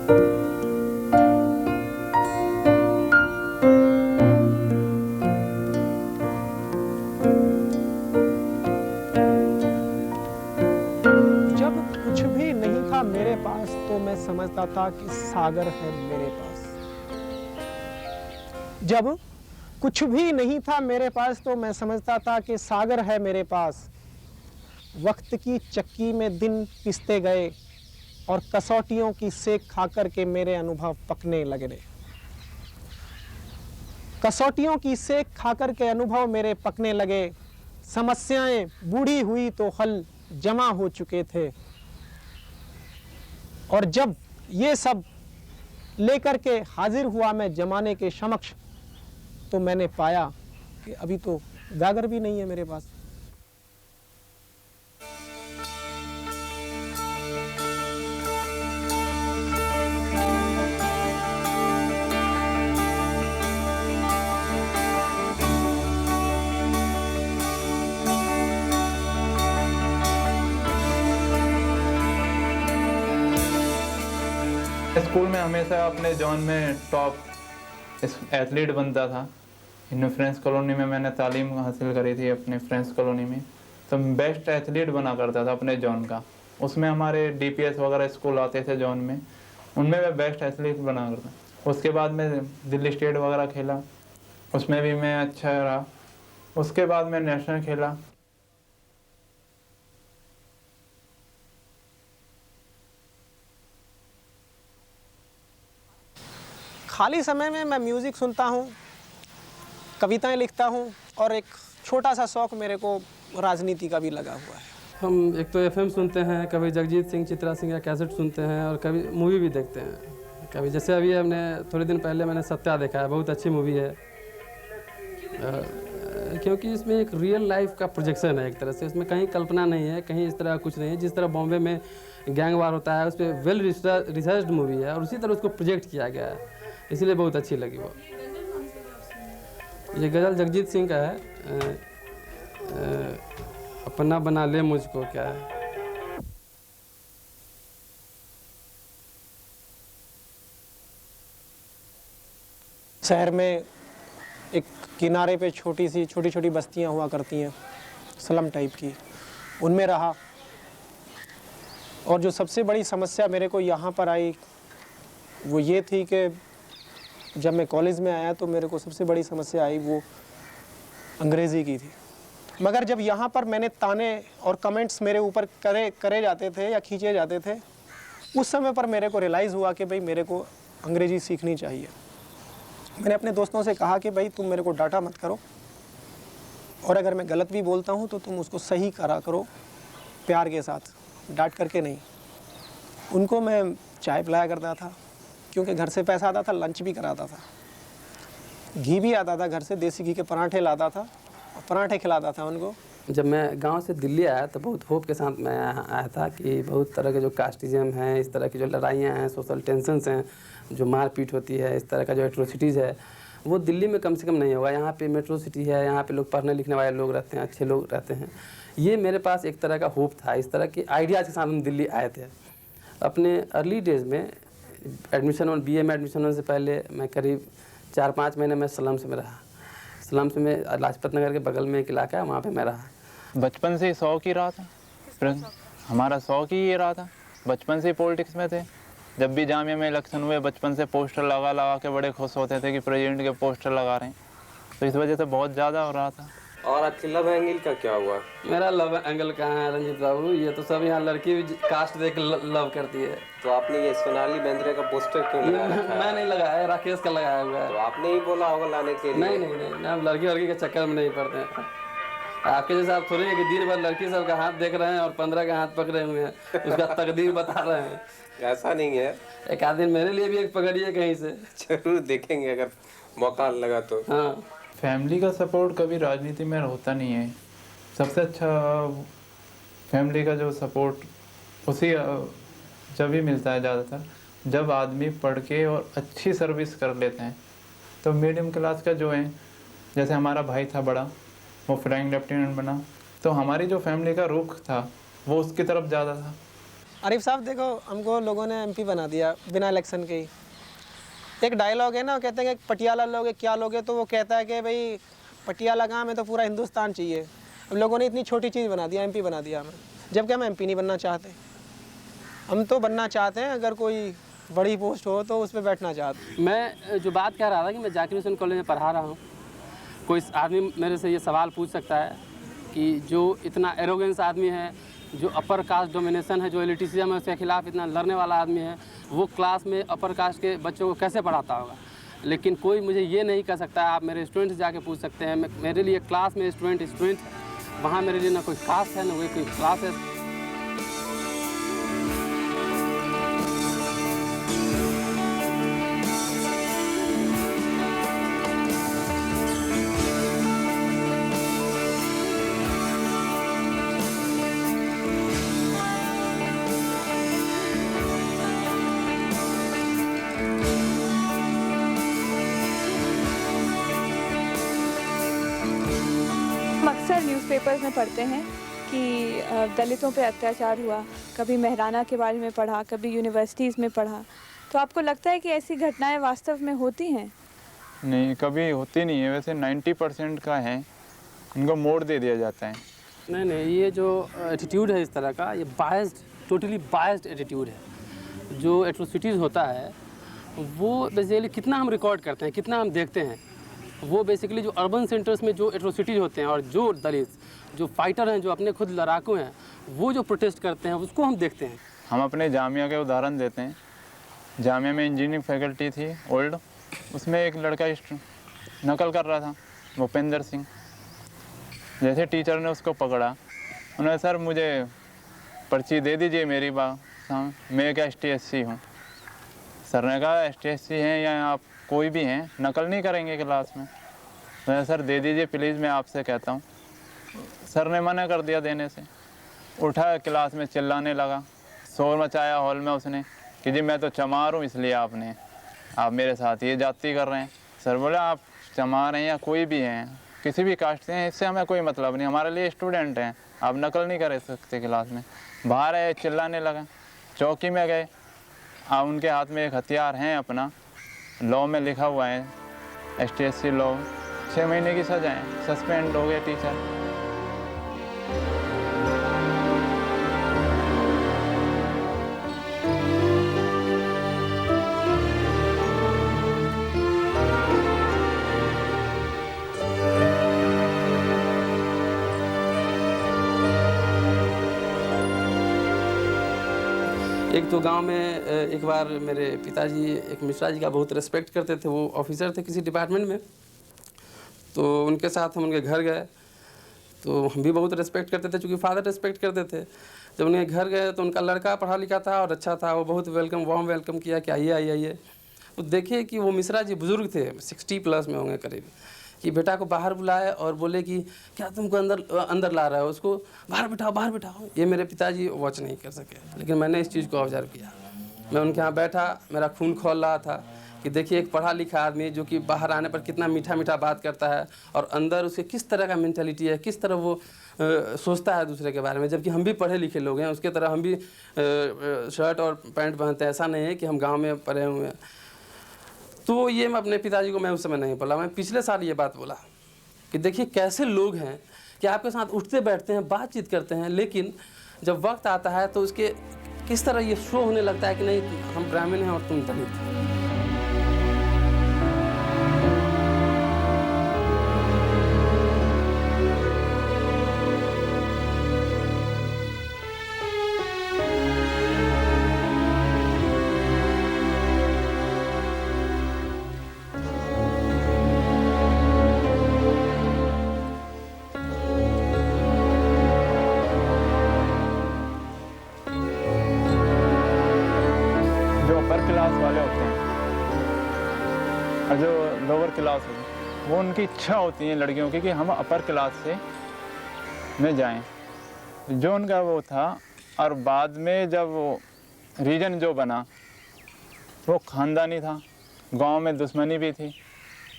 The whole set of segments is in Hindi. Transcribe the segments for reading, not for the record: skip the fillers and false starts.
जब कुछ भी नहीं था मेरे पास तो मैं समझता था कि सागर है मेरे पास। जब कुछ भी नहीं था मेरे पास तो मैं समझता था कि सागर है मेरे पास। वक्त की चक्की में दिन पिसते गए और कसौटियों की सेक खाकर के मेरे अनुभव पकने लगे। कसौटियों की सेक खाकर के अनुभव मेरे पकने लगे। समस्याएं बूढ़ी हुई तो हल जमा हो चुके थे। और जब ये सब लेकर के हाजिर हुआ मैं जमाने के समक्ष, तो मैंने पाया कि अभी तो गागर भी नहीं है मेरे पास। स्कूल में हमेशा अपने जोन में टॉप एथलीट बनता था। इन फ्रेंड्स कॉलोनी में मैंने तालीम हासिल करी थी अपने फ्रेंड्स कॉलोनी में, तो बेस्ट एथलीट बना करता था अपने जोन का। उसमें हमारे डीपीएस वगैरह स्कूल आते थे जोन में, उनमें मैं बेस्ट एथलीट बना करता। उसके बाद मैं दिल्ली स्टेट वगैरह खेला, उसमें भी मैं अच्छा रहा। उसके बाद मैं नेशनल खेला। खाली समय में मैं म्यूज़िक सुनता हूँ, कविताएं लिखता हूँ और एक छोटा सा शौक मेरे को राजनीति का भी लगा हुआ है। हम एक तो एफएम सुनते हैं, कभी जगजीत सिंह, चित्रा सिंह का कैसेट सुनते हैं और कभी मूवी भी देखते हैं। कभी जैसे अभी हमने थोड़े दिन पहले मैंने सत्या देखा है, बहुत अच्छी मूवी है। क्योंकि इसमें एक रियल लाइफ का प्रोजेक्शन है एक तरह से, इसमें कहीं कल्पना नहीं है, कहीं इस तरह कुछ नहीं है। जिस तरह बॉम्बे में गैंग वार होता है उस पर वेल रिसर्च्ड मूवी है और उसी तरह उसको प्रोजेक्ट किया गया है, इसलिए बहुत अच्छी लगी वो। ये गज़ल जगजीत सिंह का है, अपना बना ले मुझको क्या है। शहर में एक किनारे पे छोटी छोटी बस्तियां हुआ करती हैं, स्लम टाइप की, उनमें रहा। और जो सबसे बड़ी समस्या मेरे को यहाँ पर आई वो ये थी कि जब मैं कॉलेज में आया तो मेरे को सबसे बड़ी समस्या आई वो अंग्रेज़ी की थी। मगर जब यहाँ पर मैंने ताने और कमेंट्स मेरे ऊपर करे जाते थे या खींचे जाते थे, उस समय पर मेरे को रियलाइज़ हुआ कि भाई मेरे को अंग्रेज़ी सीखनी चाहिए। मैंने अपने दोस्तों से कहा कि भाई तुम मेरे को डांटा मत करो, और अगर मैं गलत भी बोलता हूँ तो तुम उसको सही करा करो, प्यार के साथ, डांट करके नहीं। उनको मैं चाय पिलाया करता था, क्योंकि घर से पैसा आता था, लंच भी कराता था, घी भी आता था घर से, देसी घी के पराठे लाता था और पराठे खिलाता था उनको। जब मैं गांव से दिल्ली आया तो बहुत होप के साथ मैं आया था कि बहुत तरह के जो कास्टिज्म हैं, इस तरह की जो लड़ाइयाँ हैं, सोशल टेंशन्स हैं, जो मारपीट होती है, इस तरह का जो एट्रोसिटीज़ है, वो दिल्ली में कम से कम नहीं होगा। यहाँ पे मेट्रो सिटी है, यहाँ पे लोग पढ़ने लिखने वाले लोग रहते हैं, अच्छे लोग रहते हैं। ये मेरे पास एक तरह का होप था, इस तरह के आइडियाज़ के साथ हम दिल्ली आए थे। अपने अर्ली डेज़ में एडमिशन BA में एडमिशन होने से पहले मैं करीब 4-5 महीने मैं स्लम्स में रहा। स्लम्स में लाजपत नगर के बगल में एक इलाका है, वहाँ पे मैं रहा। बचपन से शौक ही रहा था, हमारा शौक ही ये रहा था। बचपन से पॉलिटिक्स में थे। जब भी जामिया में इलेक्शन हुए बचपन से पोस्टर लगा के बड़े खुश होते थे कि प्रेसिडेंट के पोस्टर लगा रहे हैं, तो इस वजह से बहुत ज़्यादा हो रहा था। और आपकी लव एंगल का क्या हुआ? मेरा लव एंगल कहाँ है रंजीत बाबू, ये तो सब यहाँ लड़की भी कास्ट देख लव करती है। तो आपने ये सोनाली बेंद्रे का पोस्टर क्यों लगाया रखा है? मैं नहीं लगाया, राकेश का लगाया हुआ है। तो आपने ही बोला होगा लाने के लिए। नहीं, हम लड़की के चक्कर में नहीं पड़ते हैं। आपके जैसे आप थोड़ी है कि दिन भर लड़की सब का हाथ देख रहे हैं और 15 का हाथ पकड़े हुए हैं, उसका तकदीर बता रहे हैं। ऐसा नहीं है, एक आध दिन मेरे लिए भी एक पकड़िए कहीं से। जरूर देखेंगे अगर मौका लगा तो। हाँ, फैमिली का सपोर्ट कभी राजनीति में होता नहीं है। सबसे अच्छा फैमिली का जो सपोर्ट उसी जब ही मिलता है ज़्यादातर, जब आदमी पढ़ के और अच्छी सर्विस कर लेते हैं। तो मीडियम क्लास का जो है, जैसे हमारा भाई था बड़ा, वो फ्लाइंग लेफ्टिनेंट बना, तो हमारी जो फैमिली का रुख था वो उसकी तरफ ज़्यादा था। आरिफ साहब देखो, हमको लोगों ने एमपी बना दिया बिना इलेक्शन के ही। एक डायलॉग है ना, वो कहते हैं कि पटियाला लोगे क्या लोगे, तो वो कहता है कि भाई पटियाला काम है तो पूरा हिंदुस्तान चाहिए। हम लोगों ने इतनी छोटी चीज़ बना दिया, एमपी बना दिया हमें, जबकि हम एमपी नहीं बनना चाहते। हम तो बनना चाहते हैं, अगर कोई बड़ी पोस्ट हो तो उस पर बैठना चाहते हैं। मैं जो बात कह रहा था कि मैं जाकिर हुसैन कॉलेज में पढ़ा रहा हूँ, कोई आदमी मेरे से ये सवाल पूछ सकता है कि जो इतना एरोगेंस आदमी है, जो अपर कास्ट डोमिनेशन है, जो एलिटिसिज्म है, उसके खिलाफ इतना लड़ने वाला आदमी है, वो क्लास में अपर कास्ट के बच्चों को कैसे पढ़ाता होगा। लेकिन कोई मुझे ये नहीं कह सकता। आप मेरे स्टूडेंट से जाके पूछ सकते हैं। मेरे लिए क्लास में स्टूडेंट है, वहाँ मेरे लिए ना कोई कास्ट है ना कोई क्लास है। अक्सर न्यूज़पेपर्स में पढ़ते हैं कि दलितों पे अत्याचार हुआ, कभी मेहराना के बारे में पढ़ा, कभी यूनिवर्सिटीज़ में पढ़ा। तो आपको लगता है कि ऐसी घटनाएं वास्तव में होती हैं? नहीं, कभी होती नहीं है। वैसे 90% का है, उनको मोड़ दे दिया जाता है। नहीं, ये जो एटीट्यूड है इस तरह का, ये बायस्ड, टोटली बायस्ड एटीट्यूड है। जो एट्रोसिटीज़ होता है वो बेसिकली कितना हम रिकॉर्ड करते हैं, कितना हम देखते हैं, वो बेसिकली जो अर्बन सेंटर्स में जो एट्रोसिटीज़ होते हैं और जो दलित जो फाइटर हैं, जो अपने खुद लड़ाकू हैं, वो जो प्रोटेस्ट करते हैं उसको हम देखते हैं। हम अपने जामिया के उदाहरण देते हैं। जामिया में इंजीनियरिंग फैकल्टी थी ओल्ड, उसमें एक लड़का नकल कर रहा था, भूपेंद्र सिंह। जैसे टीचर ने उसको पकड़ा, उन्होंने सर मुझे पर्ची दे दीजिए मेरी मैं क्या ST/SC हूँ। सर ने कहा ST/SC हैं या आप कोई भी हैं, नकल नहीं करेंगे क्लास में। मैं सर दे दीजिए प्लीज़, मैं आपसे कहता हूँ। सर ने मना कर दिया देने से। उठा क्लास में चिल्लाने लगा, शोर मचाया हॉल में उसने कि जी मैं तो चमार हूँ, इसलिए आप मेरे साथ ये जाति कर रहे हैं। सर बोले आप चमार हैं या कोई भी हैं, किसी भी कास्ट से हैं, इससे हमें कोई मतलब नहीं, हमारे लिए स्टूडेंट हैं, आप नकल नहीं कर सकते क्लास में। बाहर आए, चिल्लाने लगा। चौकी में गए, अब उनके हाथ में एक हथियार है अपना, लॉ में लिखा हुआ है ST/SC लॉ, 6 महीने की सजा है, सस्पेंड हो गया टीचर। एक तो गांव में एक बार मेरे पिताजी एक मिश्रा जी का बहुत रिस्पेक्ट करते थे, वो ऑफिसर थे किसी डिपार्टमेंट में। तो उनके साथ हम उनके घर गए, तो हम भी बहुत रिस्पेक्ट करते थे, चूँकि फादर रिस्पेक्ट करते थे। जब उनके घर गए तो उनका लड़का पढ़ा लिखा था और अच्छा था, वो बहुत वार्म वेलकम किया कि आइए। तो देखिए कि वो मिश्रा जी बुज़ुर्ग थे, 60+ में होंगे करीब, कि बेटा को बाहर बुलाए और बोले कि क्या तुमको अंदर ला रहा है, उसको बाहर बिठाओ। ये मेरे पिताजी वॉच नहीं कर सके, लेकिन मैंने इस चीज़ को ऑब्जर्व किया। मैं उनके यहाँ बैठा, मेरा खून खौल रहा था कि देखिए एक पढ़ा लिखा आदमी जो कि बाहर आने पर कितना मीठा बात करता है और अंदर उसके किस तरह का मेंटालिटी है, किस तरह वो सोचता है दूसरे के बारे में। जबकि हम भी पढ़े लिखे लोग हैं, उसके तरह हम भी शर्ट और पैंट पहनते हैं, ऐसा नहीं है कि हम गाँव में पढ़े हुए हैं। तो ये मैं अपने पिताजी को मैं उस समय नहीं बोला, मैं पिछले साल ये बात बोला कि देखिए कैसे लोग हैं कि आपके साथ उठते बैठते हैं, बातचीत करते हैं, लेकिन जब वक्त आता है तो उसके किस तरह ये शो होने लगता है कि नहीं हम ब्राह्मण हैं और तुम दलित। क्लास वाले होते हैं और जो लोअर क्लास होती है, वो उनकी इच्छा होती है लड़कियों की कि हम अपर क्लास से में जाएं, जो उनका वो था। और बाद में जब वो रीजन जो बना वो ख़ानदानी था, गांव में दुश्मनी भी थी,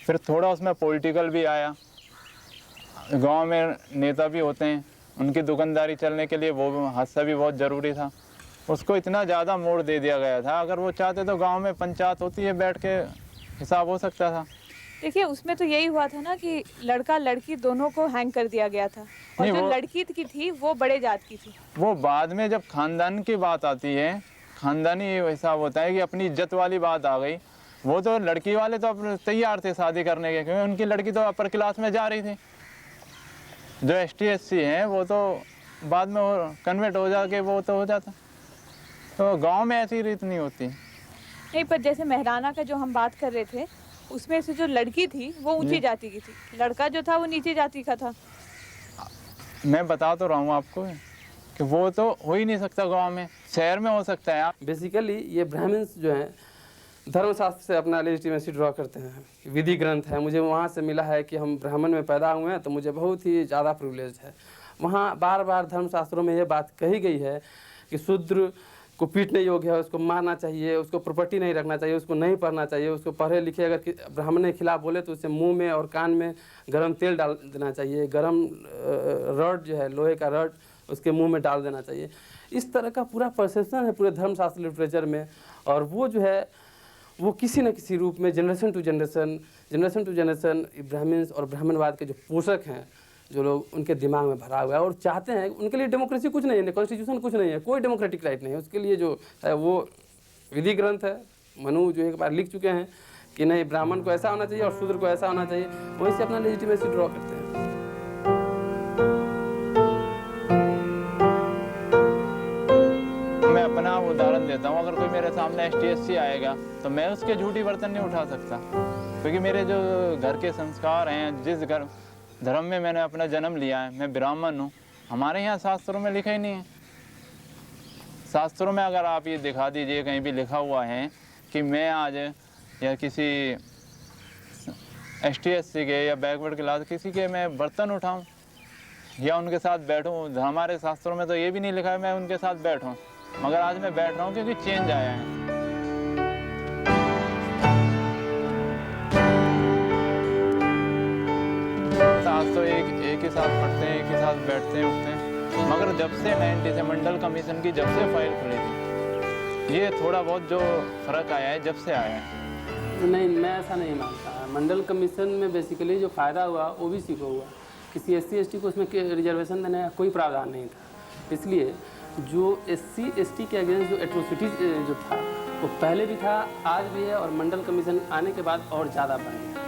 फिर थोड़ा उसमें पॉलिटिकल भी आया। गांव में नेता भी होते हैं, उनकी दुकानदारी चलने के लिए वो हादसा भी बहुत ज़रूरी था। उसको इतना ज़्यादा मोड़ दे दिया गया था। अगर वो चाहते तो गांव में पंचायत होती है, बैठ के हिसाब हो सकता था। देखिए उसमें तो यही हुआ था ना कि लड़का लड़की दोनों को हैंग कर दिया गया था, और नहीं, जो वो- लड़की की थी वो बड़े जात की थी। वो बाद में जब खानदान की बात आती है, खानदानी हिसाब होता है कि अपनी इज्जत वाली बात आ गई। वो तो लड़की वाले तो अब तैयार थे शादी करने के, क्योंकि उनकी लड़की तो अपर क्लास में जा रही थी। जो ST SC हैं वो तो बाद में कन्वर्ट हो जाके वो तो हो जाता। तो गांव में ऐसी रीत नहीं होती। नहीं, पर जैसे मेहराना का जो हम बात कर रहे थे, उसमें से जो लड़की थी वो ऊंची जाति की थी, लड़का जो था वो नीचे जाति का था। मैं बता तो रहा हूँ आपको कि वो तो हो ही नहीं सकता गांव में, शहर में हो सकता है। बेसिकली ये ब्राह्मण्स जो हैं धर्मशास्त्र से अपना लेजिटिमेसी ड्रॉ करते हैं। विधि ग्रंथ है, मुझे वहाँ से मिला है कि हम ब्राह्मण में पैदा हुए हैं तो मुझे बहुत ही ज़्यादा प्रिविलेज है। वहाँ बार बार धर्मशास्त्रों में ये बात कही गई है कि शूद्र को पीटने योग्य है, उसको मारना चाहिए, उसको प्रॉपर्टी नहीं रखना चाहिए, उसको नहीं पढ़ना चाहिए, उसको पढ़े लिखे अगर ब्राह्मण के खिलाफ बोले तो उसे मुंह में और कान में गरम तेल डाल देना चाहिए, गरम रॉड जो है लोहे का रॉड उसके मुंह में डाल देना चाहिए। इस तरह का पूरा परसेप्शन है पूरे धर्मशास्त्र लिटरेचर में, और वो जो है वो किसी न किसी रूप में जनरेशन टू जनरेशन ब्राह्मण्स और ब्राह्मणवाद के जो पोषक हैं, जो लोग उनके दिमाग में भरा हुआ है और चाहते हैं, उनके लिए डेमोक्रेसी कुछ नहीं है, कॉन्स्टिट्यूशन कुछ नहीं है, कोई डेमोक्रेटिक राइट नहीं है। उसके लिए जो है वो विधि ग्रंथ है, मनु जो एक बार लिख चुके हैं कि नहीं ब्राह्मण को ऐसा होना चाहिए और शूद्र को ऐसा होना चाहिए, वहीं से अपना लेजिटिमेसी ड्रॉ करते हैं। मैं अपना उदाहरण देता हूँ, अगर कोई मेरे सामने ST SC आएगा तो मैं उसके झूठी बर्तन नहीं उठा सकता, क्योंकि मेरे जो घर के संस्कार हैं, जिस घर धर्म में मैंने अपना जन्म लिया है, मैं ब्राह्मण हूँ। हमारे यहाँ शास्त्रों में लिखा ही नहीं है। शास्त्रों में अगर आप ये दिखा दीजिए कहीं भी लिखा हुआ है कि मैं आज या किसी ST SC के या बैकवर्ड क्लास किसी के मैं बर्तन उठाऊं या उनके साथ बैठूं, हमारे शास्त्रों में तो ये भी नहीं लिखा है मैं उनके साथ बैठूं, मगर आज मैं बैठ रहा हूँ क्योंकि चेंज आया है। आज तो एक ही साथ पढ़ते हैं, एक ही साथ बैठते हैं, उठते हैं, मगर जब से 90 से मंडल कमीशन की जब से फाइल खुली थी, ये थोड़ा बहुत जो फर्क आया है जब से आया है। नहीं, मैं ऐसा नहीं मानता। मंडल कमीशन में बेसिकली जो फ़ायदा हुआ OBC को हुआ, किसी SC ST को उसमें रिजर्वेशन देने का कोई प्रावधान नहीं था। इसलिए जो SC ST के अगेंस्ट जो एट्रोसिटीज जो था वो पहले भी था, आज भी है, और मंडल कमीशन आने के बाद और ज़्यादा बढ़ गया।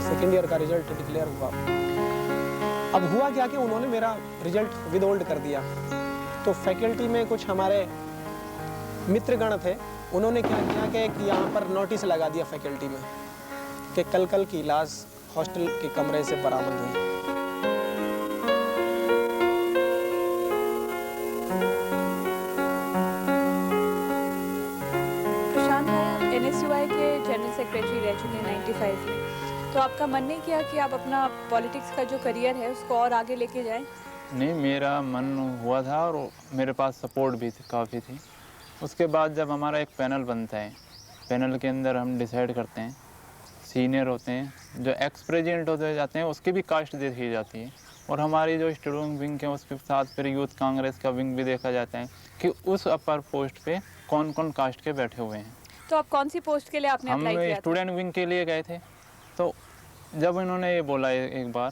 सेकेंड ईयर का रिजल्ट डिक्लेयर हुआ। अब हुआ क्या कि उन्होंने मेरा रिजल्ट विदहोल्ड कर दिया, तो फैकल्टी में कुछ हमारे मित्रगण थे, उन्होंने क्या किया कि यहाँ पर नोटिस लगा दिया फैकल्टी में कि कल की लाश हॉस्टल के कमरे से बरामद हुई। प्रशांत भाई, आप NSUI के जनरल सेक्रेटरी रह चुके हैं 95 में, तो आपका मन नहीं किया कि आप अपना पॉलिटिक्स का जो करियर है उसको और आगे लेके जाएं? नहीं, मेरा मन हुआ था और मेरे पास सपोर्ट भी थी, काफ़ी थी। उसके बाद जब हमारा एक पैनल बनता है, पैनल के अंदर हम डिसाइड करते हैं, सीनियर होते हैं, जो एक्स प्रेसिडेंट होते जाते हैं उसकी भी कास्ट देखी जाती है, और हमारी जो स्टूडेंट विंग है उसके साथ फिर यूथ कांग्रेस का विंग भी देखा जाता है कि उस अपर पोस्ट पे कौन कौन कास्ट के बैठे हुए हैं। तो आप कौन सी पोस्ट के लिए आपने हम अप्लाई किया था? स्टूडेंट विंग के लिए गए थे, तो जब इन्होंने ये बोला एक बार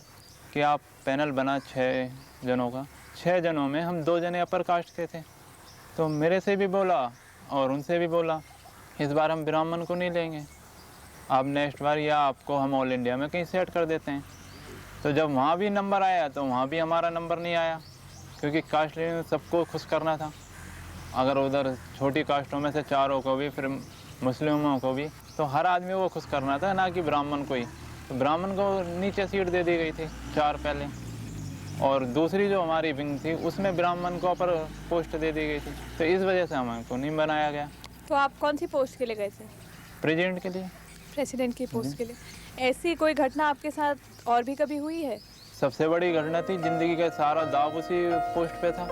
कि आप पैनल बना 6 जनों का, 6 जनों में हम 2 जने अपर कास्ट के थे, तो मेरे से भी बोला और उनसे भी बोला इस बार हम ब्राह्मण को नहीं लेंगे, आप नेक्स्ट बार या आपको हम ऑल इंडिया में कहीं सेट कर देते हैं। तो जब वहाँ भी नंबर आया तो वहाँ भी हमारा नंबर नहीं आया, क्योंकि कास्ट में सबको खुश करना था। अगर उधर छोटी कास्टों में से 4 को भी, फिर मुस्लिमों को भी, तो हर आदमी को खुश करना था, ना कि ब्राह्मण को ही। तो ब्राह्मण को नीचे सीट दे दी गई थी 4 पहले, और दूसरी जो हमारी विंग थी उसमें ब्राह्मण को अपर पोस्ट दे दी गई थी, तो इस वजह से हमको नहीं बनाया गया। तो आप कौन सी पोस्ट के लिए गए थे? प्रेसिडेंट के लिए। प्रेसिडेंट की पोस्ट के लिए। ऐसी कोई घटना आपके साथ और भी कभी हुई है? सबसे बड़ी घटना थी, जिंदगी का सारा दाव उसी पोस्ट पे था।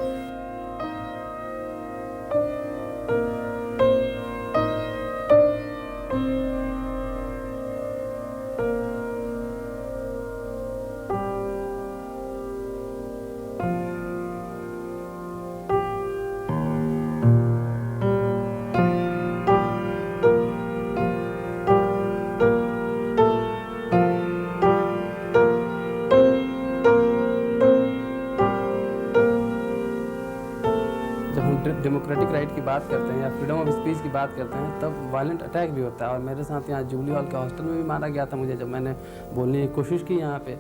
डेमोक्रेटिक राइट की बात करते हैं या फ्रीडम ऑफ स्पीच की बात करते हैं तब वायलेंट अटैक भी होता है। और मेरे साथ यहाँ जुबली हॉल के हॉस्टल में भी मारा गया था मुझे, जब मैंने बोलने की कोशिश की यहाँ पे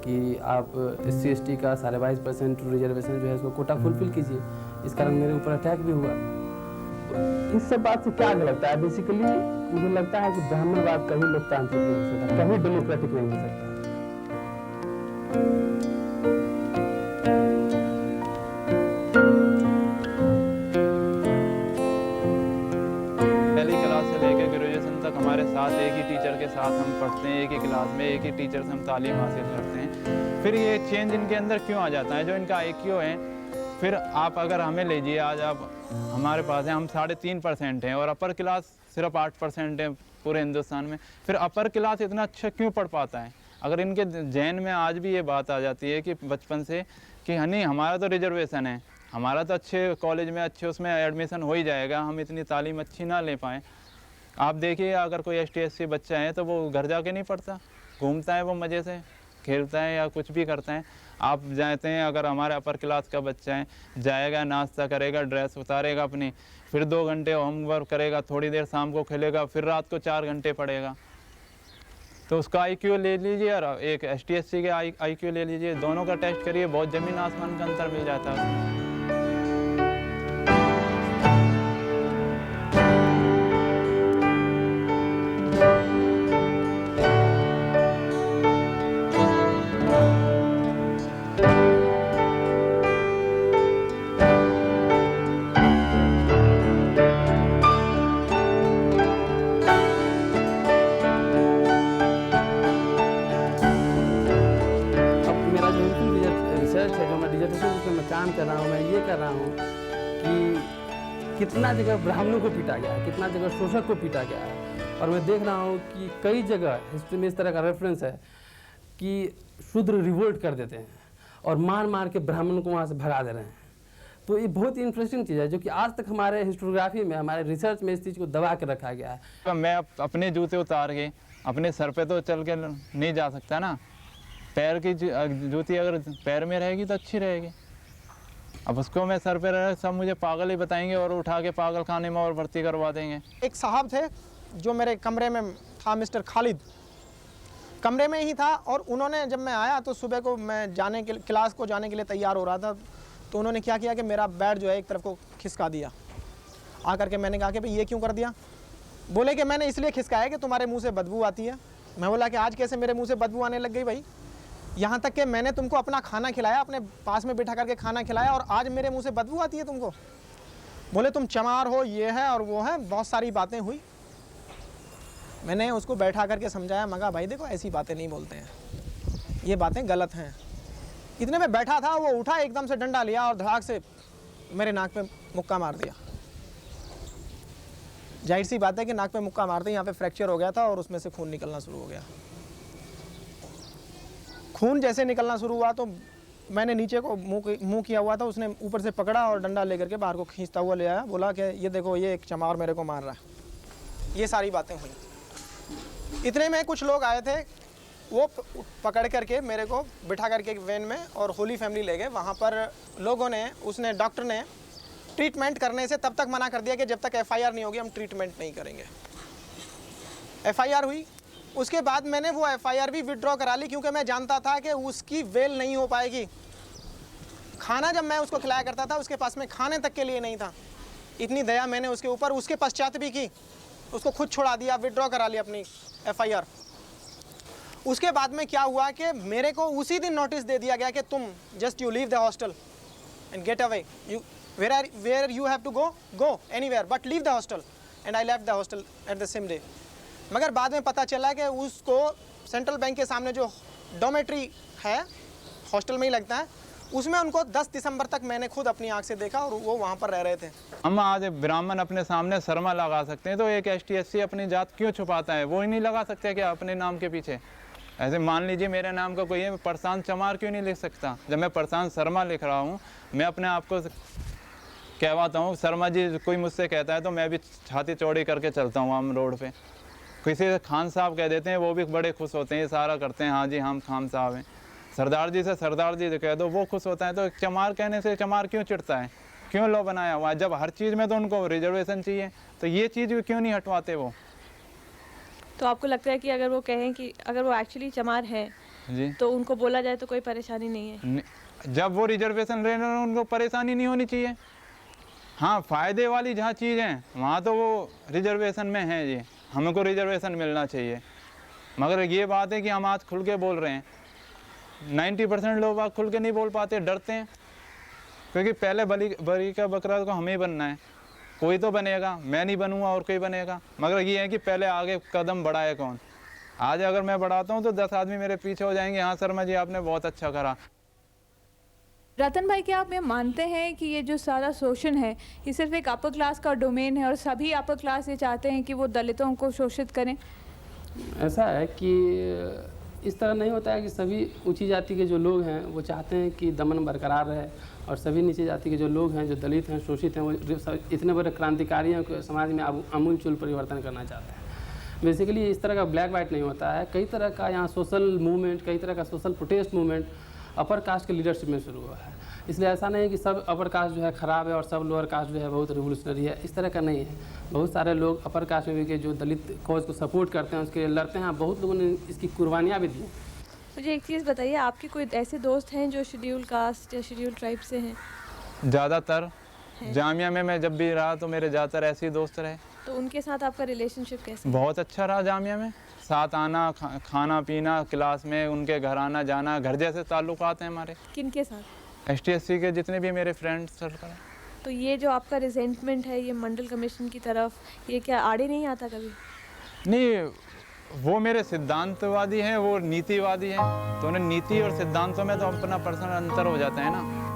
कि आप SC/ST का 22.5% रिजर्वेशन जो है इसको कोटा फुलफिल कीजिए, इस कारण मेरे ऊपर अटैक भी हुआ। तो इस सब बात से क्या लगता है? बेसिकली मुझे लगता है कि ब्राह्मणवाद कभी लोकतांत्रिक नहीं हो सकता, कभी डेमोक्रेटिक नहीं हो सकता। पहली क्लास से लेकर ग्रेजुएशन तक हमारे साथ एक ही टीचर के साथ हम पढ़ते हैं, एक ही क्लास में एक ही टीचर से हम तालीम हासिल करते हैं। फिर ये चेंज इनके अंदर क्यों आ जाता है? जो इनका IQ है, फिर आप अगर हमें लीजिए, आज आप हमारे पास हैं, हम 3.5% हैं और अपर क्लास सिर्फ 8% है पूरे हिंदुस्तान में। फिर अपर क्लास इतना अच्छा क्यों पढ़ पाता है? अगर इनके जहन में आज भी ये बात आ जाती है कि बचपन से कि नहीं हमारा तो रिजर्वेशन है, हमारा तो अच्छे कॉलेज में अच्छे उसमें एडमिशन हो ही जाएगा, हम इतनी तालीम अच्छी ना ले पाएँ। आप देखिए अगर कोई ST/SC बच्चा है तो वो घर जाके नहीं पढ़ता, घूमता है, वो मज़े से खेलता है या कुछ भी करता है। आप जाते हैं, अगर हमारे अपर क्लास का बच्चा है, जाएगा, नाश्ता करेगा, ड्रेस उतारेगा अपनी, फिर 2 घंटे होमवर्क करेगा, थोड़ी देर शाम को खेलेगा, फिर रात को 4 घंटे पढ़ेगा। तो उसका IQ ले लीजिए और एक ST/SC के IQ ले लीजिए, दोनों का टेस्ट करिए, बहुत ज़मीन आसमान का अंतर मिल जाता है। काम कर रहा हूँ, मैं ये कर रहा हूँ कि कितना जगह ब्राह्मणों को पीटा गया है, कितना जगह शोषक को पीटा गया है। और मैं देख रहा हूँ कि कई जगह हिस्ट्री में इस तरह का रेफरेंस है कि शूद्र रिवोल्ट कर देते हैं और मार मार के ब्राह्मणों को वहाँ से भगा दे रहे हैं। तो ये बहुत ही इंटरेस्टिंग चीज़ है जो कि आज तक हमारे हिस्टोग्राफी में, हमारे रिसर्च में इस चीज़ को दबा के रखा गया है। मैं अपने जूते उतार के अपने सर पे तो चल के नहीं जा सकता ना, पैर की जूती अगर पैर में रहेगी तो अच्छी रहेगी। अब उसको मैं सर पे रह, सब मुझे पागल ही बताएंगे और उठा के पागल खाने में और भर्ती करवा देंगे। एक साहब थे जो मेरे कमरे में था, मिस्टर खालिद कमरे में ही था, और उन्होंने जब मैं आया तो सुबह को मैं जाने के क्लास को जाने के लिए तैयार हो रहा था, तो उन्होंने क्या किया कि मेरा बेड जो है एक तरफ को खिसका दिया। आकर के मैंने कहा कि भाई ये क्यों कर दिया? बोले कि मैंने इसलिए खिसकाया कि तुम्हारे मुंह से बदबू आती है। मैं बोला कि आज कैसे मेरे मुंह से बदबू आने लग गई भाई? यहाँ तक कि मैंने तुमको अपना खाना खिलाया, अपने पास में बिठा करके खाना खिलाया, और आज मेरे मुंह से बदबू आती है तुमको? बोले तुम चमार हो, ये है और वो है, बहुत सारी बातें हुई। मैंने उसको बैठा करके समझाया, मगा भाई देखो ऐसी बातें नहीं बोलते हैं, ये बातें गलत हैं। इतने में बैठा था, वो उठा, एकदम से डंडा लिया और धड़ाक से मेरे नाक पे मुक्का मार दिया। जाहिर सी बात है कि नाक पे मुक्का मारते यहाँ पे फ्रैक्चर हो गया था और उसमें से खून निकलना शुरू हो गया। खून जैसे निकलना शुरू हुआ तो मैंने नीचे को मुंह किया हुआ था, उसने ऊपर से पकड़ा और डंडा लेकर के बाहर को खींचता हुआ ले आया। बोला कि ये देखो ये एक चमार मेरे को मार रहा है। ये सारी बातें हुई। इतने में कुछ लोग आए थे, वो पकड़ करके मेरे को बिठा करके वैन में और होली फैमिली ले गए। वहाँ पर लोगों ने, उसने डॉक्टर ने ट्रीटमेंट करने से तब तक मना कर दिया कि जब तक FIR नहीं होगी हम ट्रीटमेंट नहीं करेंगे। FIR हुई, उसके बाद मैंने वो FIR भी विड्रॉ करा ली, क्योंकि मैं जानता था कि उसकी वेल नहीं हो पाएगी। खाना जब मैं उसको खिलाया करता था उसके पास में खाने तक के लिए नहीं था। इतनी दया मैंने उसके ऊपर उसके पश्चात भी की, उसको खुद छुड़ा दिया, विड्रॉ करा ली अपनी FIR। उसके बाद में क्या हुआ कि मेरे को उसी दिन नोटिस दे दिया गया कि तुम just you leave the hostel and get away, you where you have to go anywhere but leave the hostel. And I left the hostel at the same day. मगर बाद में पता चला कि उसको सेंट्रल बैंक के सामने जो डोमेट्री है, हॉस्टल में ही लगता है, उसमें उनको 10 दिसंबर तक मैंने खुद अपनी आंख से देखा और वो वहाँ पर रह रहे थे। हम आज ब्राह्मण अपने सामने शर्मा लगा सकते हैं, तो एक ST/SC अपनी जात क्यों छुपाता है? वो ही नहीं लगा सकते क्या अपने नाम के पीछे? ऐसे मान लीजिए मेरे नाम का कोई है, प्रशांत चमार क्यों नहीं लिख सकता? जब मैं प्रशांत शर्मा लिख रहा हूँ, मैं अपने आप को कहवाता हूँ शर्मा जी। कोई मुझसे कहता है तो मैं भी छाती चौड़ी करके चलता हूँ हम रोड पे। किसी से खान साहब कह देते हैं, वो भी बड़े खुश होते हैं, इशारा करते हैं हाँ जी हम खान साहब हैं। सरदार जी से सरदार जी कह दो, वो खुश होता है। तो चमार कहने से चमार क्यों चिढ़ता है? क्यों लॉ बनाया हुआ है? जब हर चीज़ में तो उनको रिजर्वेशन चाहिए, तो ये चीज़ भी क्यों नहीं हटवाते वो? तो आपको लगता है कि अगर वो कहें कि अगर वो एक्चुअली चमार है जी, तो उनको बोला जाए तो कोई परेशानी नहीं है? जब वो रिजर्वेशन ले रहे हैं उनको परेशानी नहीं होनी चाहिए। हाँ, फ़ायदे वाली जहाँ चीज़ हैं वहाँ तो वो रिजर्वेशन में है जी, हमको रिजर्वेशन मिलना चाहिए। मगर ये बात है कि हम आज खुल के बोल रहे हैं, 90% लोग बाग खुल के नहीं बोल पाते, डरते हैं, क्योंकि पहले बली का बकरा को हमें ही बनना है। कोई तो बनेगा, मैं नहीं बनूंगा और कोई बनेगा, मगर ये है कि पहले आगे कदम बढ़ाए कौन। आज अगर मैं बढ़ाता हूँ तो 10 आदमी मेरे पीछे हो जाएंगे, हाँ शर्मा जी आपने बहुत अच्छा करा। रतन भाई, क्या आप ये मानते हैं कि ये जो सारा शोषण है ये सिर्फ एक अपर क्लास का डोमेन है और सभी अपर क्लास ये चाहते हैं कि वो दलितों को शोषित करें? ऐसा है कि इस तरह नहीं होता है कि सभी ऊंची जाति के जो लोग हैं वो चाहते हैं कि दमन बरकरार रहे, और सभी नीचे जाति के जो लोग हैं, जो दलित हैं, शोषित हैं, वो इतने बड़े क्रांतिकारी हैं कि समाज में आमूलचूल परिवर्तन करना चाहते हैं। बेसिकली इस तरह का ब्लैक वाइट नहीं होता है, कई तरह का यहाँ सोशल मूवमेंट, कई तरह का social protest movement upper caste के लीडरशिप में शुरू हुआ है। इसलिए ऐसा नहीं है कि सब अपर कास्ट जो है ख़राब है और सब लोअर कास्ट जो है बहुत रिवोल्यूशनरी है, इस तरह का नहीं है। बहुत सारे लोग अपर कास्ट में भी के जो दलित कॉज को सपोर्ट करते हैं, उसके लिए लड़ते हैं, बहुत लोगों ने इसकी कुर्बानियाँ भी दी। मुझे एक चीज़ बताइए, आपके कोई ऐसे दोस्त हैं जो शेड्यूल कास्ट या शेड्यूल ट्राइब से हैं? ज़्यादातर जामिया में मैं जब भी रहा तो मेरे ज़्यादातर ऐसे ही दोस्त रहे। तो उनके साथ आपका रिलेशनशिप कैसा है? बहुत अच्छा रहा जामिया में, साथ आना, खाना पीना, क्लास में उनके घर आना जाना, घर जैसे ताल्लुकात हैं हमारे। किनके साथ? ST/SC के जितने भी मेरे फ्रेंड्स सर्कल हैं। तो ये जो आपका रिजेंटमेंट है ये मंडल कमीशन की तरफ, ये क्या आड़े नहीं आता कभी? नहीं, वो मेरे सिद्धांतवादी हैं, वो नीतिवादी हैं, तो उन्हें नीति और सिद्धांतों में तो अपना पर्सनल अंतर हो जाता है ना।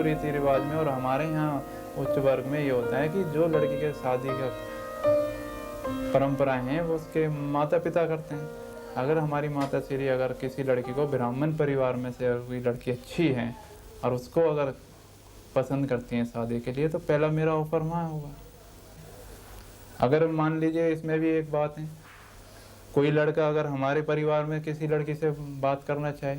रीति रिवाज में और हमारे यहाँ उच्च वर्ग में ये होता है कि जो लड़की के शादी का परंपराएं हैं वो उसके माता पिता करते हैं। अगर हमारी माता श्री अगर किसी लड़की को ब्राह्मण परिवार में से कोई लड़की अच्छी है और उसको अगर पसंद करती हैं शादी के लिए, तो पहला मेरा ऑफर वहाँ होगा। अगर मान लीजिए, इसमें भी एक बात है, कोई लड़का अगर हमारे परिवार में किसी लड़की से बात करना चाहे,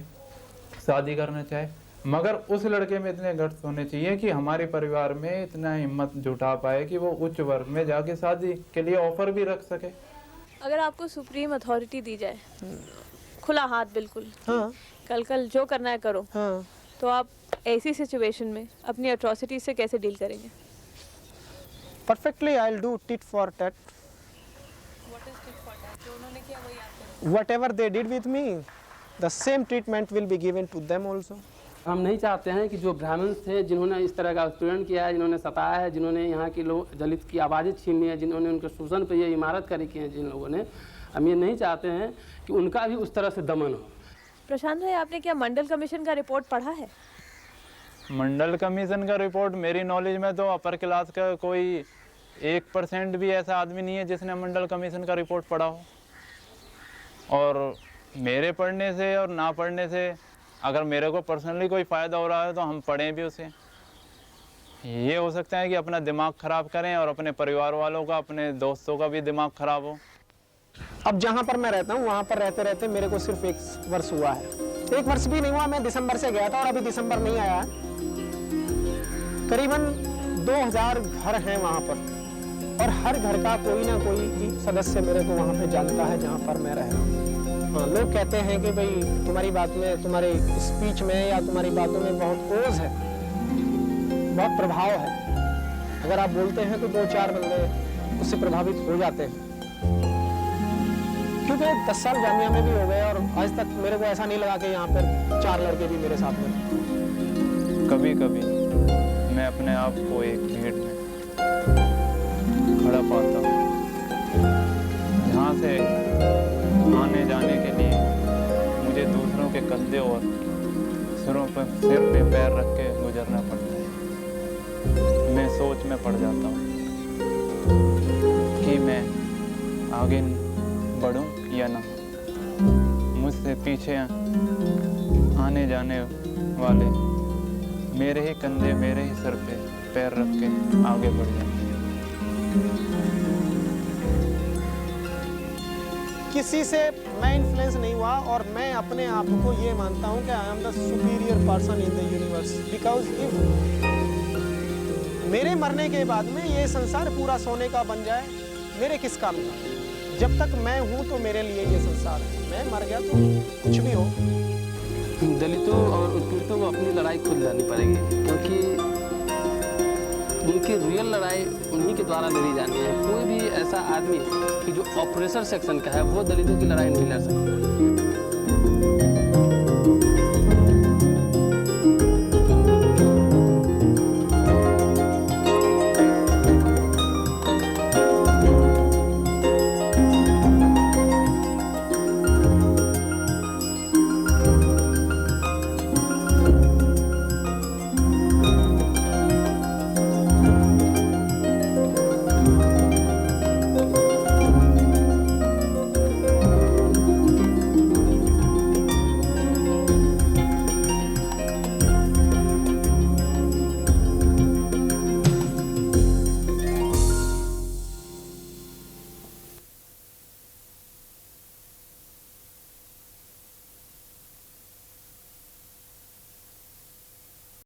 शादी करना चाहे, मगर उस लड़के में इतने गट्स होने चाहिए कि हमारे परिवार में इतना हिम्मत जुटा पाए कि वो उच्च वर्ग में जाके शादी के लिए ऑफर भी रख सके। अगर आपको सुप्रीम अथॉरिटी दी जाए, खुला हाथ बिल्कुल, हाँ कल जो करना है करो, हाँ, तो आप ऐसी सिचुएशन में अपनी अट्रॉसिटी से कैसे डील करेंगे? perfectly I'll do tit for tat. Whatever they did with me, the same treatment will be given to them also. हम नहीं चाहते हैं कि जो ब्राह्मण थे, जिन्होंने इस तरह का उत्पीड़न किया है, जिन्होंने सताया है, जिन्होंने यहाँ के लोग दलित की आवाज़ें छीन ली है, जिन्होंने उनके शोषण पे ये इमारत खड़ी की है, जिन लोगों ने, हम ये नहीं चाहते हैं कि उनका भी उस तरह से दमन हो। प्रशांत भाई, आपने क्या मंडल कमीशन का रिपोर्ट पढ़ा है? मंडल कमीशन का रिपोर्ट मेरी नॉलेज में तो अपर क्लास का कोई 1% भी ऐसा आदमी नहीं है जिसने मंडल कमीशन का रिपोर्ट पढ़ा हो। और मेरे पढ़ने से और ना पढ़ने से अगर मेरे को पर्सनली कोई फ़ायदा हो रहा है तो हम पढ़ें भी उसे। ये हो सकता है कि अपना दिमाग ख़राब करें और अपने परिवार वालों का, अपने दोस्तों का भी दिमाग ख़राब हो। अब जहाँ पर मैं रहता हूँ वहाँ पर रहते रहते मेरे को सिर्फ 1 वर्ष हुआ है, 1 वर्ष भी नहीं हुआ। मैं दिसंबर से गया था और अभी दिसंबर नहीं आया है। करीबन 2000 घर हैं वहाँ पर और हर घर का कोई ना कोई सदस्य मेरे को वहाँ पे जानता है जहाँ पर मैं रह रहा हूँ। हाँ, लोग कहते हैं कि भाई तुम्हारी बात में, तुम्हारे स्पीच में या तुम्हारी बातों में बहुत ओज है, बहुत प्रभाव है। अगर आप बोलते हैं तो 2-4 बंदे उससे प्रभावित हो जाते हैं। क्योंकि 10 साल जामिया में भी हो गए और आज तक मेरे को ऐसा नहीं लगा कि यहाँ पर 4 लड़के भी मेरे साथ में। कभी कभी मैं अपने आप को एक भीड़ में खड़ा पाता हूँ, जहाँ से आने जाने के लिए मुझे दूसरों के कंधे और सिर पे पैर रख के गुजरना पड़ता है। मैं सोच में पड़ जाता हूँ कि मैं आगे बढ़ूं या ना। मुझसे पीछे आने जाने वाले मेरे ही कंधे, मेरे ही सर पे पैर रख के आगे बढ़ जाते हैं। किसी से मैं इन्फ्लुएंस नहीं हुआ और मैं अपने आप को ये मानता हूँ कि I am the superior person in the universe, because if मेरे मरने के बाद में ये संसार पूरा सोने का बन जाए, मेरे किस काम का? जब तक मैं हूँ तो मेरे लिए ये संसार है। मैं मर गया तो कुछ भी हो। दलितों और उत्पीड़ितों को अपनी लड़ाई खुद लड़नी पड़ेगी, क्योंकि उनकी रियल लड़ाई उन्हीं के द्वारा लड़ी जानी है। कोई भी ऐसा आदमी कि जो ऑपरेसर सेक्शन का है वो दलितों की लड़ाई नहीं लड़ सकता।